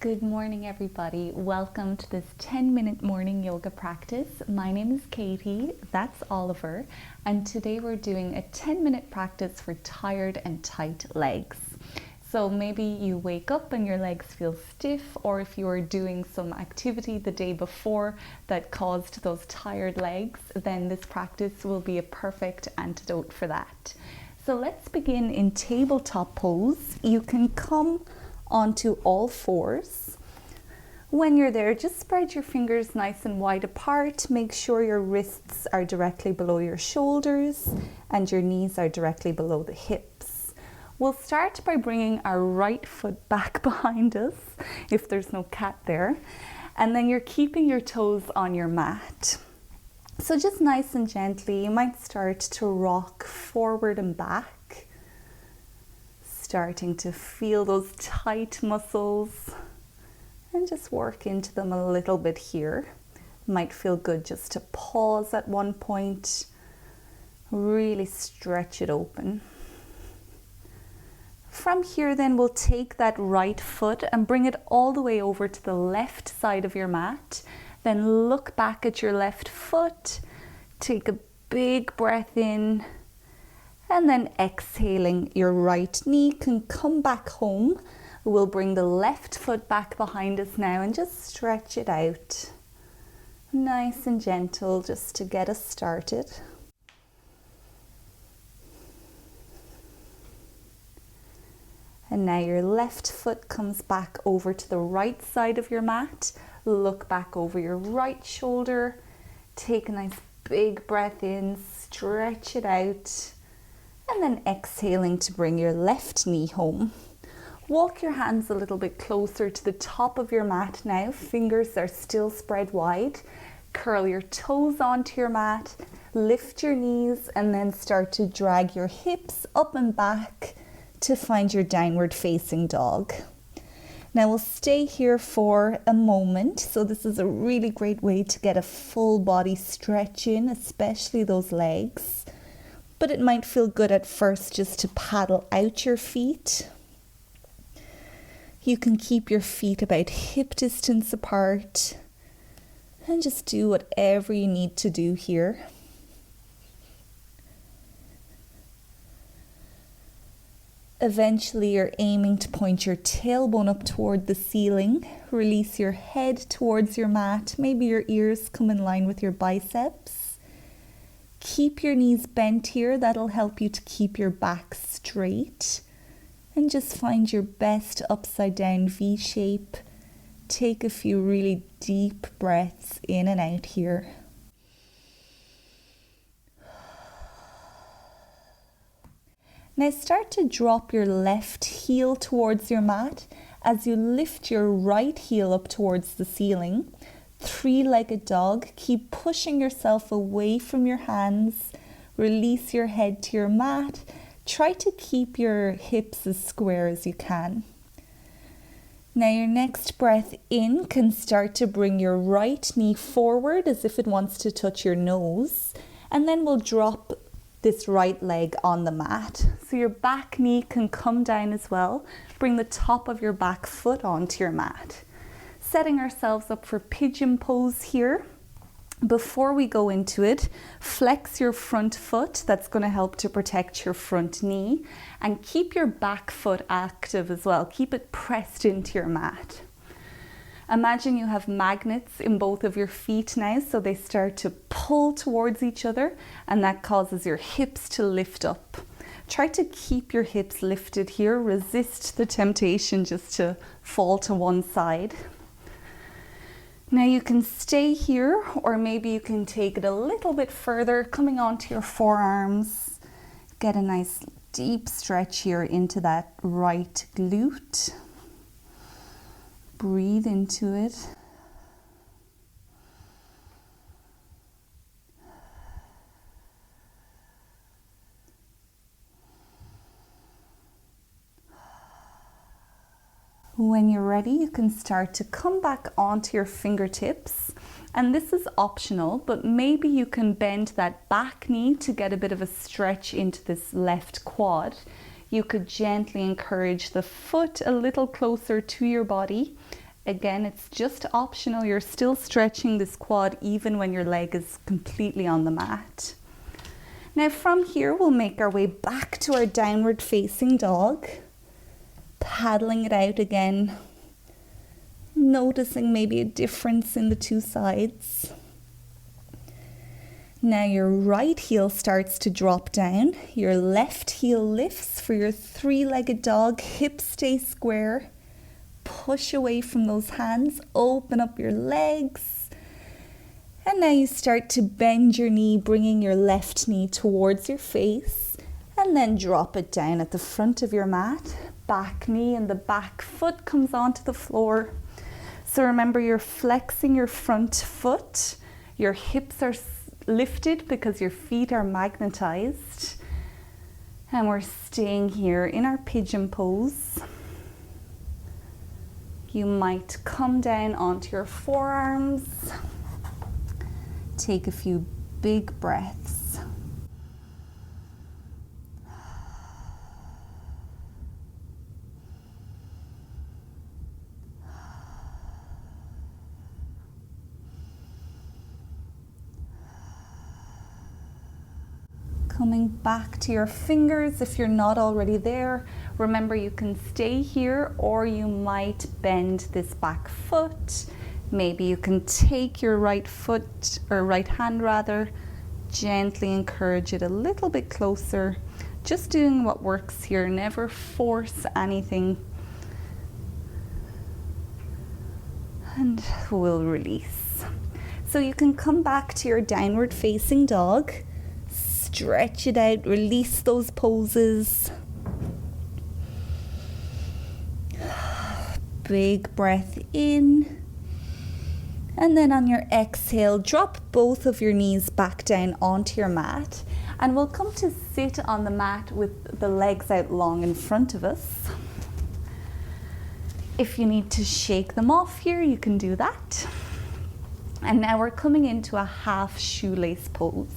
Good morning, everybody. Welcome to this 10-minute morning yoga practice. My name is Katie, that's Oliver, and today we're doing a 10-minute practice for tired and tight legs. So maybe you wake up and your legs feel stiff, or if you were doing some activity the day before that caused those tired legs, then this practice will be a perfect antidote for that. So let's begin in tabletop pose. You can come onto all fours. When you're there, just spread your fingers nice and wide apart. Make sure your wrists are directly below your shoulders and your knees are directly below the hips. We'll start by bringing our right foot back behind us, if there's no cat there, and then you're keeping your toes on your mat. So just nice and gently, you might start to rock forward and back, starting to feel those tight muscles and just work into them a little bit here. Might feel good just to pause at one point, really stretch it open. From here then we'll take that right foot and bring it all the way over to the left side of your mat. Then look back at your left foot, take a big breath in, and then exhaling, your right knee can come back home. We'll bring the left foot back behind us now and just stretch it out. Nice and gentle just to get us started. And now your left foot comes back over to the right side of your mat. Look back over your right shoulder. Take a nice big breath in, stretch it out. And then exhaling to bring your left knee home. Walk your hands a little bit closer to the top of your mat now. Fingers are still spread wide. Curl your toes onto your mat. Lift your knees and then start to drag your hips up and back to find your downward facing dog. Now we'll stay here for a moment. So this is a really great way to get a full body stretch in, especially those legs. But it might feel good at first just to paddle out your feet. You can keep your feet about hip distance apart and just do whatever you need to do here. Eventually you're aiming to point your tailbone up toward the ceiling. Release your head towards your mat. Maybe your ears come in line with your biceps. Keep your knees bent here, that'll help you to keep your back straight. And just find your best upside down V shape. Take a few really deep breaths in and out here. Now start to drop your left heel towards your mat as you lift your right heel up towards the ceiling. Three-legged dog. Keep pushing yourself away from your hands. Release your head to your mat. Try to keep your hips as square as you can. Now your next breath in can start to bring your right knee forward as if it wants to touch your nose. And then we'll drop this right leg on the mat. So your back knee can come down as well. Bring the top of your back foot onto your mat. Setting ourselves up for pigeon pose here. Before we go into it, flex your front foot. That's going to help to protect your front knee. And keep your back foot active as well. Keep it pressed into your mat. Imagine you have magnets in both of your feet now, so they start to pull towards each other, and that causes your hips to lift up. Try to keep your hips lifted here. Resist the temptation just to fall to one side. Now you can stay here, or maybe you can take it a little bit further, coming onto your forearms. Get a nice deep stretch here into that right glute. Breathe into it. When you're ready, you can start to come back onto your fingertips. And this is optional, but maybe you can bend that back knee to get a bit of a stretch into this left quad. You could gently encourage the foot a little closer to your body Again, it's just optional. You're still stretching this quad even when your leg is completely on the mat. Now from here, we'll make our way back to our downward facing dog, paddling it out again, noticing maybe a difference in the two sides. Now your right heel starts to drop down, your left heel lifts for your three-legged dog, hips stay square, push away from those hands, open up your legs, and now you start to bend your knee, bringing your left knee towards your face, and then drop it down at the front of your mat. Back knee and the back foot comes onto the floor. So remember, you're flexing your front foot, your hips are lifted because your feet are magnetized, and we're staying here in our pigeon pose. You might come down onto your forearms, take a few big breaths. Coming back to your fingers if you're not already there. Remember, you can stay here or you might bend this back foot. Maybe you can take your right foot, or right hand rather, gently encourage it a little bit closer. Just doing what works here, never force anything. And we'll release. So you can come back to your downward facing dog. Stretch it out, release those poses. Big breath in. And then on your exhale, drop both of your knees back down onto your mat. And we'll come to sit on the mat with the legs out long in front of us. If you need to shake them off here, you can do that. And now we're coming into a half shoelace pose.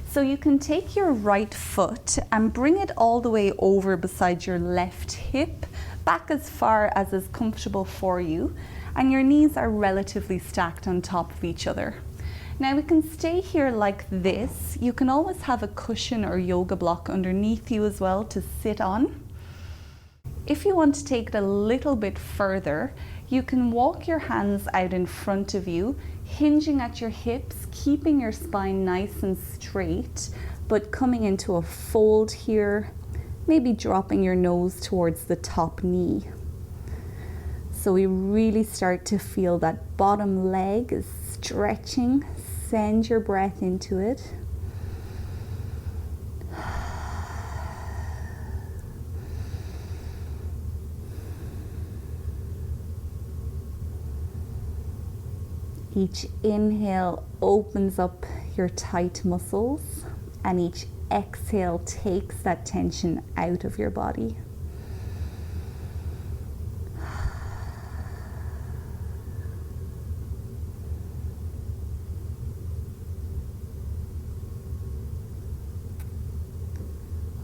So you can take your right foot and bring it all the way over beside your left hip, back as far as is comfortable for you, and your knees are relatively stacked on top of each other. Now we can stay here like this. You can always have a cushion or yoga block underneath you as well to sit on. If you want to take it a little bit further, you can walk your hands out in front of you, hinging at your hips, keeping your spine nice and straight, but coming into a fold here, maybe dropping your nose towards the top knee. So we really start to feel that bottom leg is stretching. Send your breath into it. Each inhale opens up your tight muscles, and each exhale takes that tension out of your body.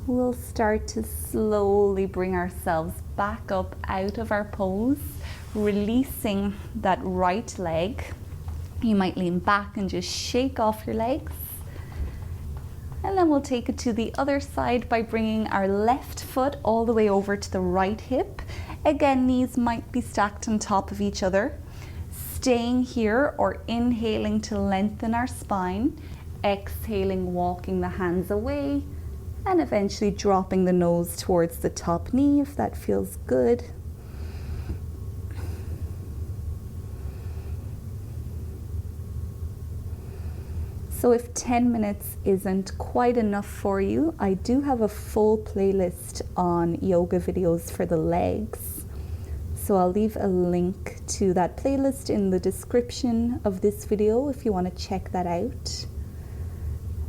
We'll start to slowly bring ourselves back up out of our pose, releasing that right leg. You might lean back and just shake off your legs. And then we'll take it to the other side by bringing our left foot all the way over to the right hip. Again, knees might be stacked on top of each other. Staying here or inhaling to lengthen our spine, exhaling, walking the hands away, and eventually dropping the nose towards the top knee if that feels good. So if 10 minutes isn't quite enough for you, I do have a full playlist on yoga videos for the legs. So I'll leave a link to that playlist in the description of this video if you want to check that out.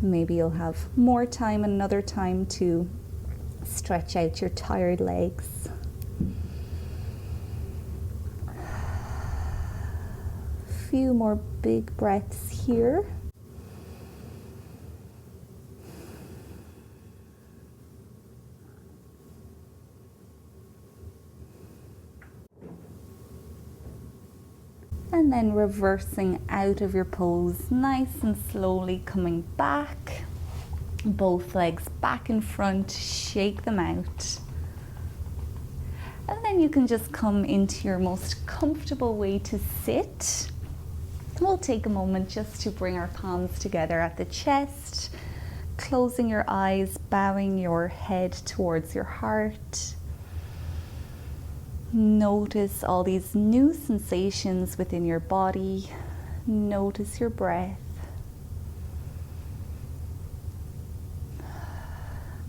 Maybe you'll have more time another time to stretch out your tired legs. A few more big breaths here. And then reversing out of your pose, nice and slowly coming back. Both legs back in front, shake them out. And then you can just come into your most comfortable way to sit. We'll take a moment just to bring our palms together at the chest, closing your eyes, bowing your head towards your heart. Notice all these new sensations within your body. Notice your breath.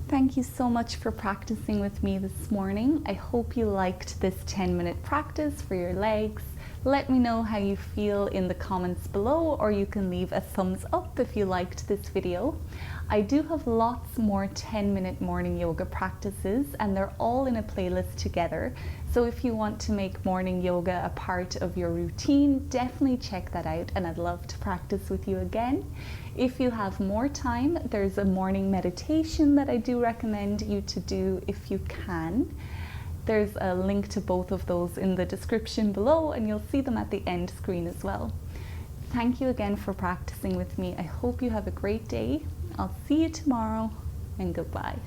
Thank you so much for practicing with me this morning. I hope you liked this 10-minute practice for your legs. Let me know how you feel in the comments below, or you can leave a thumbs up if you liked this video. I do have lots more 10-minute morning yoga practices, and they're all in a playlist together. So if you want to make morning yoga a part of your routine, definitely check that out, and I'd love to practice with you again. If you have more time, there's a morning meditation that I do recommend you to do if you can. There's a link to both of those in the description below, and you'll see them at the end screen as well. Thank you again for practicing with me. I hope you have a great day. I'll see you tomorrow, and goodbye.